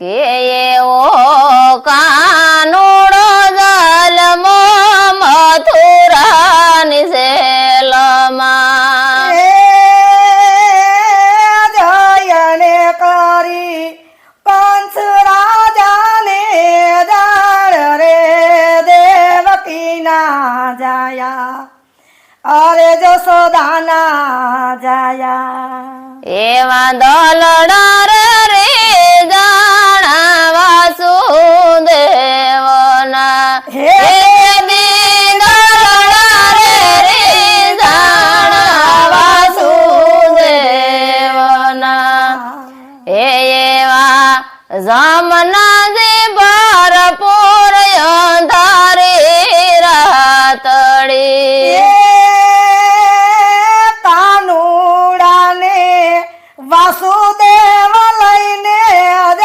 કે એવો કાનુડો જલમો મથુરાની સેલમાં જયને કરી કંસ રાજાને દાળ રે દેવકીના જાયા અરે જશોદાના જાયા એવા દલડા રે જાણા વાસુદેવના હે દલડા રે જાણા વાસુદેવના એવા જમનાજી ભરપૂર અંધારી રાતડી